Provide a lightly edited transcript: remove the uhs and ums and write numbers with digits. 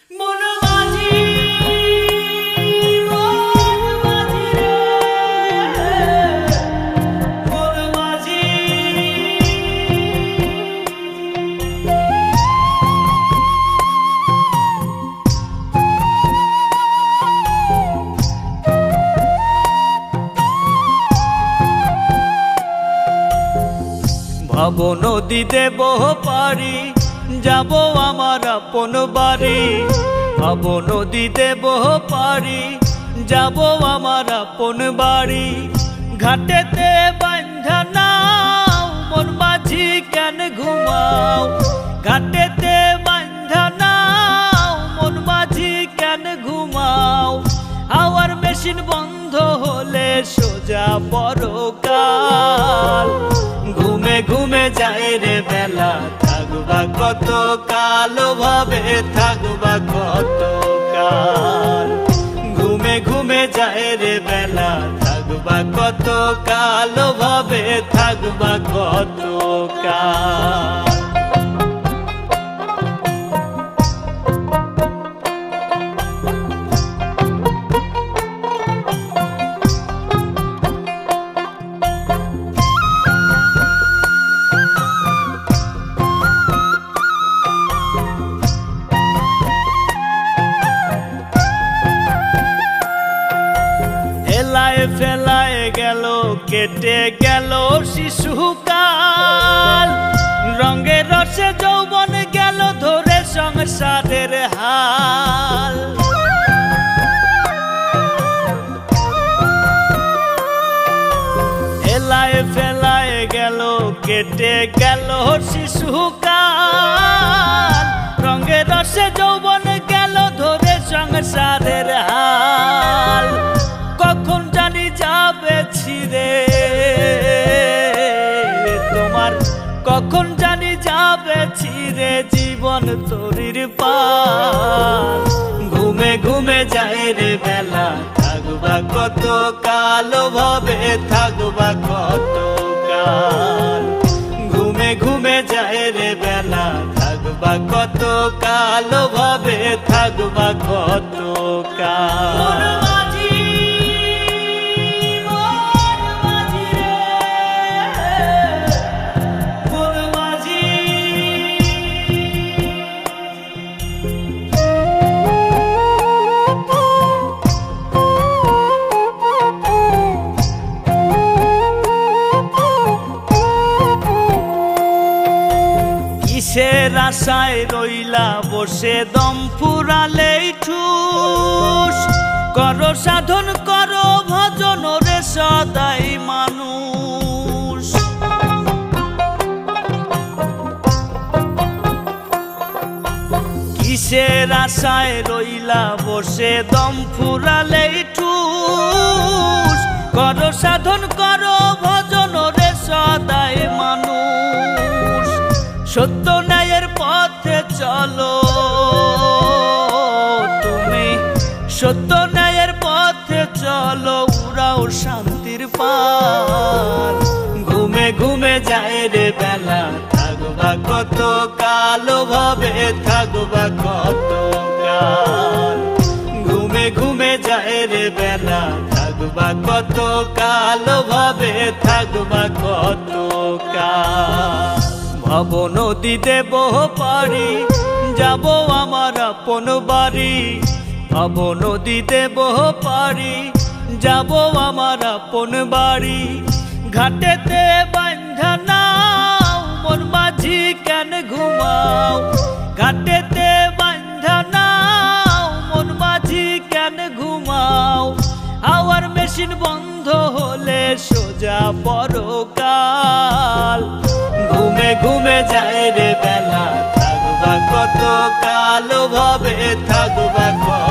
ভাব নদী দেব পারি যাব আমার আপন বাড়ি। ভাব নদী দেব পারি যাব আমার আপন বাড়ি। ঘাটেতে বান্ধা নাও মন মাঝি কেন ঘুমাও। ঘাটেতে বান্ধা নাও মন মাঝি কেন ঘুমাও। হাওয়ার মেশিন বন্ধ হলে সোজা পরকাল। ঘুমে ঘুমে যায় রে বেলা থাকবা কত কাল ভাবে থাকবা কত কাল। ঘুমে ঘুমে যায় রে বেলা থাকবা কত কাল ভাবে থাকবা কত কাল। ফেলায় গেল কেটে গেল শিশুকাল। রঙে রসে যৌবন গেল ধরে সংসারের হাল। এলায় ফেলায় গেল কেটে গেল শিশুকাল। রঙে রসে যৌবন গেল ধরে সংসারের হাল। কখন জানি যাবে ছিঁড়ে তোমার, কখন জানি যাবে ছিঁড়ে জীবন তরির পাল। ঘুমে ঘুমে যায় রে বেলা থাকবা কত কাল ভাবে থাকবা কত কাল। ঘুমে ঘুমে যায় রে বেলা থাকবা কত কাল ভাবে থাকবা কত কাল। কিসের আশায় রইলা বসে দম ফুরালেই ঠুস। করো সাধন করো ভজন রে সদাই মানুষ। কিসের আশায় রইলা বসে দম ফুরালেই ঠুস। করো সাধন করো ভজন রে সদাই মানুষ। সত্য ন্যায়ের পথে চলো তুমি, সত্য ন্যায়ের পথে চলো উড়াও শান্তির পাল। ঘুমে ঘুমে যায় রে বেলা থাকবা কত কাল ভাবে থাকবা কত কাল। ঘুমে ঘুমে যায় রে বেলা থাকবা কত কাল ভাবে থাকবা কত কাল। ভাব নদী দেব পারি যাব আমার আপন বাড়ি। ভাব নদী দেব পারি যাব আমার আপন বাড়ি। ঘাটেতে বান্ধা নাও মন মাঝি কেন ঘুমাও। ঘাটেতে বান্ধা নাও মন মাঝি কেন ঘুমাও। হাওয়ার মেশিন বন্ধ হলে সোজা পরকাল। ঘুমে ঘুমে যায় রে বেলা থাকবা কত কাল ভাবে থাকবা কত